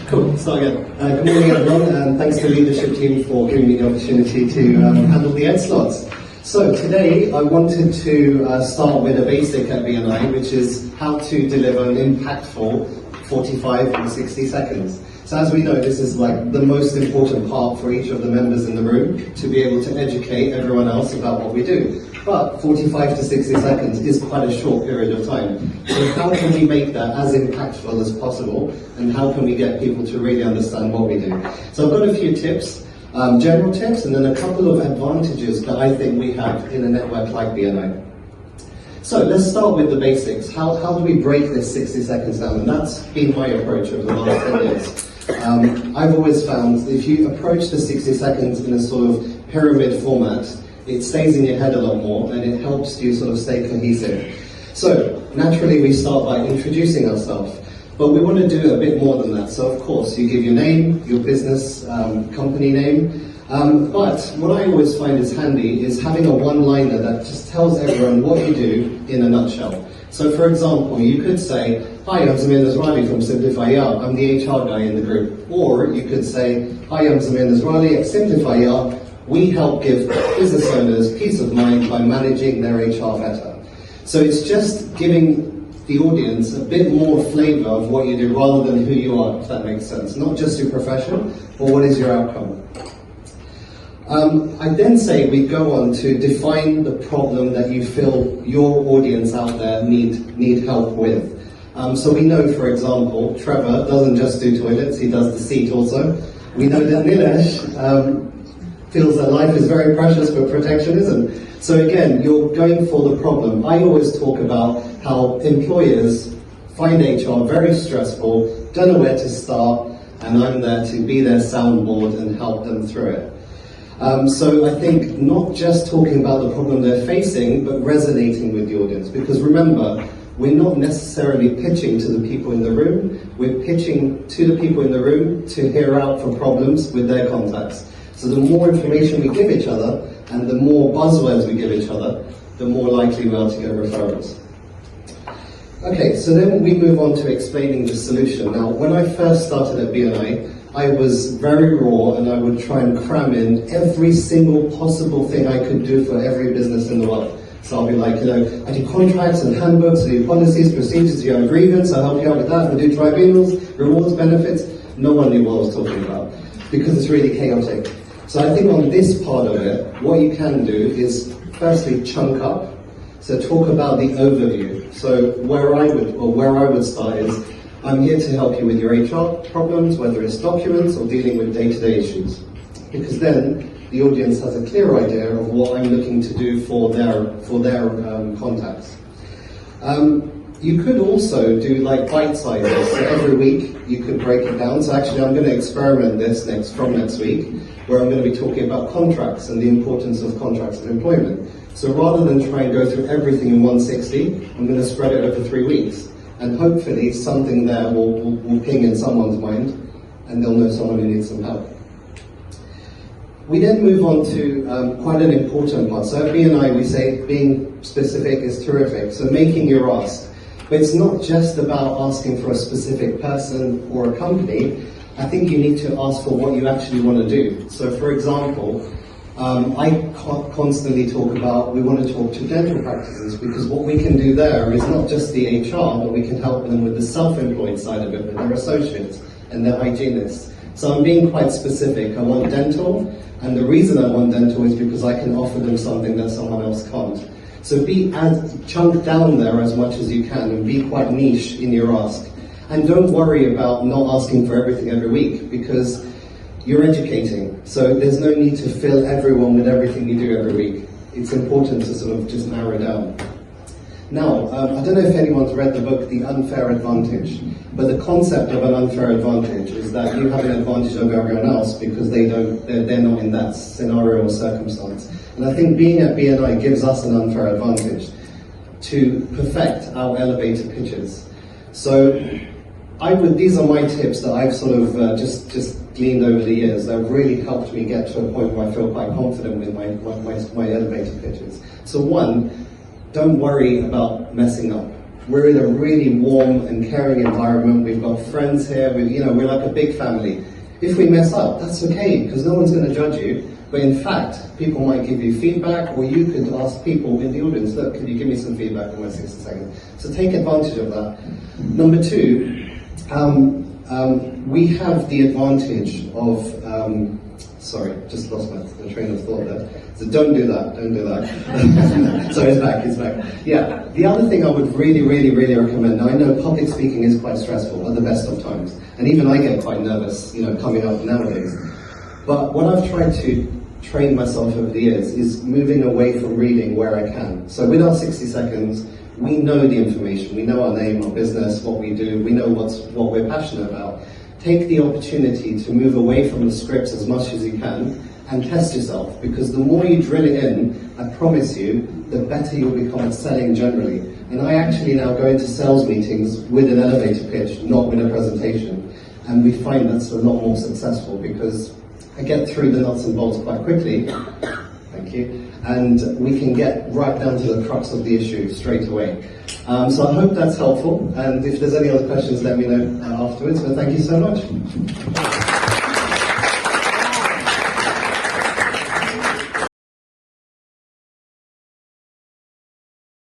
Cool, start again. Good morning everyone, and thanks to the leadership team for giving me the opportunity to handle the ed slots. So today I wanted to start with a basic at BNI, which is how to deliver an impactful 45 and 60 seconds. So as we know, this is like the most important part for each of the members in the room to be able to educate everyone else about what we do. But 45 to 60 seconds is quite a short period of time. So how can we make that as impactful as possible, and how can we get people to really understand what we do? So I've got a few tips, general tips, and then a couple of advantages that I think we have in a network like BNI. So let's start with the basics. How do we break this 60 seconds down? And that's been my approach over the last 10 years. I've always found if you approach the 60 seconds in a sort of pyramid format, it stays in your head a lot more and it helps you sort of stay cohesive. So naturally we start by introducing ourselves, but we want to do a bit more than that. So of course you give your name, your business, company name, but what I always find is handy is having a one-liner that just tells everyone what you do in a nutshell. So for example, you could say, hi, I'm Zameer from Simplify. I'm the HR guy in the group. Or you could say, hi, I'm Zameer at Simplify. We help give business owners peace of mind by managing their HR better. So it's just giving the audience a bit more flavor of what you do rather than who you are, if that makes sense. Not just your profession, but what is your outcome. I then say we go on to define the problem that you feel your audience out there need help with. So we know, for example, Trevor doesn't just do toilets, he does the seat also. We know that Nilesh feels that life is very precious but protection isn't. So again, you're going for the problem. I always talk about how employers find HR very stressful, don't know where to start, and I'm there to be their soundboard and help them through it. So I think not just talking about the problem they're facing, but resonating with the audience. Because remember, we're not necessarily pitching to the people in the room, we're pitching to the people in the room to hear out for problems with their contacts. So the more information we give each other, and the more buzzwords we give each other, the more likely we are to get referrals. Okay, so then we move on to explaining the solution. Now, when I first started at BNI, I was very raw and I would try and cram in every single possible thing I could do for every business in the world. So I'll be like, I do contracts and handbooks, I do policies, procedures, you have a grievance, I'll help you out with that, I do tribunals, rewards, benefits. No one knew what I was talking about because it's really chaotic. So I think on this part of it, what you can do is firstly chunk up. So talk about the overview. So where I would start is, I'm here to help you with your HR problems, whether it's documents or dealing with day-to-day issues. Because then the audience has a clear idea of what I'm looking to do for their contacts. You could also do like bite sizes. So every week you could break it down. So actually I'm going to experiment this from next week, where I'm going to be talking about contracts and the importance of contracts of employment. So rather than try and go through everything in 160, I'm going to spread it over 3 weeks. And hopefully something there will ping in someone's mind and they'll know someone who needs some help. We then move on to quite an important part. So at BNI we say being specific is terrific, so making your ask. But it's not just about asking for a specific person or a company. I think you need to ask for what you actually want to do. So for example, I constantly talk about we want to talk to dental practices, because what we can do there is not just the HR, but we can help them with the self-employed side of it, with their associates and their hygienists. So I'm being quite specific. I want dental, and the reason I want dental is because I can offer them something that someone else can't. So be as chunked down there as much as you can and be quite niche in your ask. And don't worry about not asking for everything every week, because you're educating. So there's no need to fill everyone with everything you do every week. It's important to sort of just narrow down. Now, I don't know if anyone's read the book, The Unfair Advantage, but the concept of an unfair advantage is that you have an advantage over everyone else because they're not in that scenario or circumstance. And I think being at BNI gives us an unfair advantage to perfect our elevator pitches. So these are my tips that I've sort of just gleaned over the years that have really helped me get to a point where I feel quite confident with my elevator pitches. So one, don't worry about messing up. We're in a really warm and caring environment. We've got friends here. We're like a big family. If we mess up, that's okay, because no one's going to judge you. But in fact, people might give you feedback, or you could ask people in the audience, look, can you give me some feedback in my 60 seconds? So take advantage of that. Number two, we have the advantage of, sorry, just lost my train of thought there. So don't do that. So it's back. Yeah, the other thing I would really recommend, now I know public speaking is quite stressful at the best of times, and even I get quite nervous, coming up nowadays. But what I've tried to train myself over the years is moving away from reading where I can. So with our 60 seconds, we know the information, we know our name, our business, what we do, we know what we're passionate about. Take the opportunity to move away from the scripts as much as you can and test yourself, because the more you drill it in, I promise you, the better you'll become at selling generally. And I actually now go into sales meetings with an elevator pitch, not with a presentation. And we find that's a lot more successful because I get through the nuts and bolts quite quickly. Thank you. And we can get right down to the crux of the issue straight away. So I hope that's helpful. And if there's any other questions, let me know afterwards. But thank you so much.